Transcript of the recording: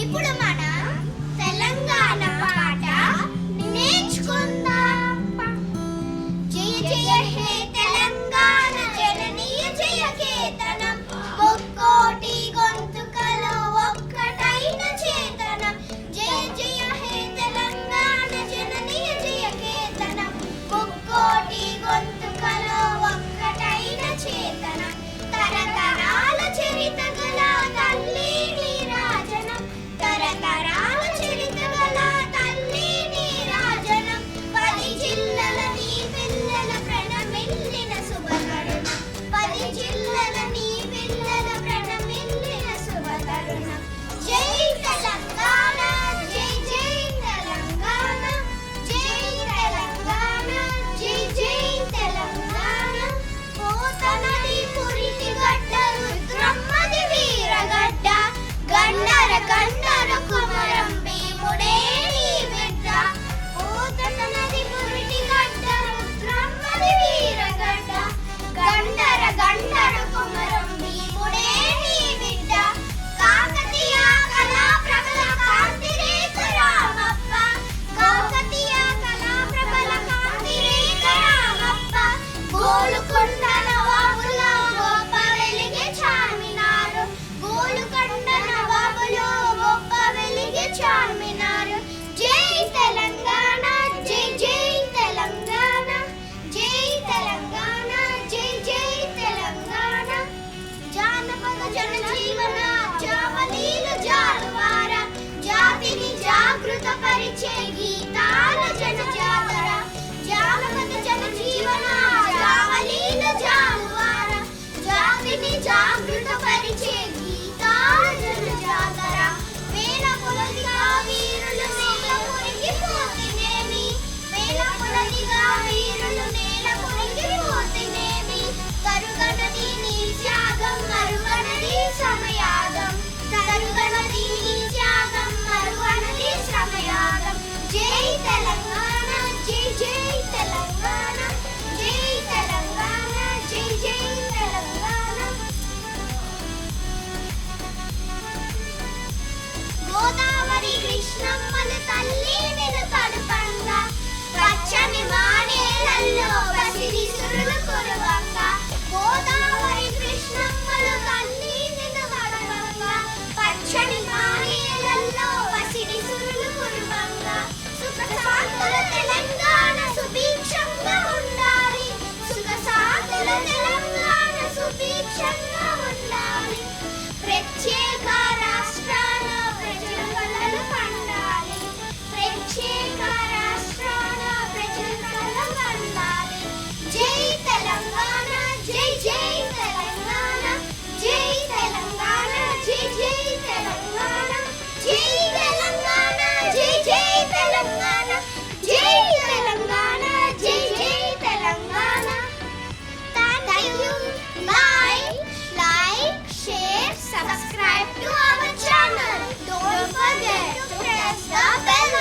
ఇప్పుడు మన తెలంగాణ పాట నేర్చుకుందాం. జయ జయ హే తెలంగాణ జననీయ జయ కేతనం, ఒక్కోటి గొంతుకలో ఒక్కటైన చేతనం. జయ జయ హే తెలంగాణ జననీయ జయ కేతనం, ఒక్కోటి గొంతుకలో ఒక్కటైన చేతనం. తరతరాల చరిత గల తల్లి నీరాజనం, తరతరాల చరిత గల తల్లి నీరాజనం. 10 జిల్లల నీ పిల్లల ప్రణమిల్లిన శుభతరుణం, 10 జిల్లల నీ పిల్లల ప్రణమిల్లిన శుభతరుణం. జై తెలంగాణ, జై జై తెలంగాణ, జై తెలంగాణ, జై జై తెలంగాణ. పోతనది పురిటి గడ్డ, రుద్రమ్మది వీరగడ్డ, గండర గండర కుమరం భీముడే నీ బిడ్డ. పోతనది పురిటి గడ్డ, రుద్రమ్మది వీరగడ్డ, గండర గండర కుమరం భీముడే నీ బిడ్డ. కాకతీయ కళా ప్రబల కాంతి రేఖ రామప్ప, కాకతీయ కళా ప్రబల కాంతి రేఖ రామప్ప. గోలుకొండ నవాబుల గొప్ప వెలిగే చార్మినారు, గోలుకొండ నవాబుల గొప్ప వెలిగే చార్మినారు. జై తెలంగాణ, జై జై తెలంగాణ, జై తెలంగాణ, జై జై తెలంగాణ. జానపద జనజీవన జావలీల జాలువార, జాతిని జాగృత పరిచే గీతాల జనజాతర. జానపద జనజీవన జావలీల జాలువార, జాతిని జాగృత పరిచే గీతాల జనజాతర. వేల కొలదిగా వీరులు నేల మునిగిపోతినేమి, వేల కొలదిగా వీరులు నేల మునిగిపోతినేమి. తరుగనది నీ త్యాగం, మరువనది సమయాగం, తరుగనది నీ త్యాగం, మరువనది సమయాగం. జై తెలంగాణ, జై జై తెలంగాణ, జై తెలంగాణ, జై జై తెలంగాణ. గోదావరి కృష్ణమ్మల తల్లి నిన్ను తడుపంగా, పచ్చని మానేలల్లో పసిడి సురులు కురువంగా. గోదావరి కృష్ణమ్మల తల్లి నిన్ను తడుపంగా, పచ్చని మానేలల్లో పసిడి సురులు కురువంగా. సుఖశాంతుల తెలంగాణ సుభిక్షంగా ఉండాలి, సుఖశాంతుల తెలంగాణ సుభిక్షంగా ఉండాలి. ప్రత్యేక రాష్ట్రాల ప్రజల కలలు పండాలి, ప్రత్యేక రాష్ట్రాల ప్రజల కలలు పండాలి. జై తెలంగాణ, జై జై తెలంగాణ, జై తెలంగాణ, జై జై తెలంగాణ, జై తెలంగాణ, జై జై తెలంగాణ, జై తెలంగాణ, జై జై Telangana. Thank you. Bye. Like, share, subscribe to our channel. Don't forget to press the bell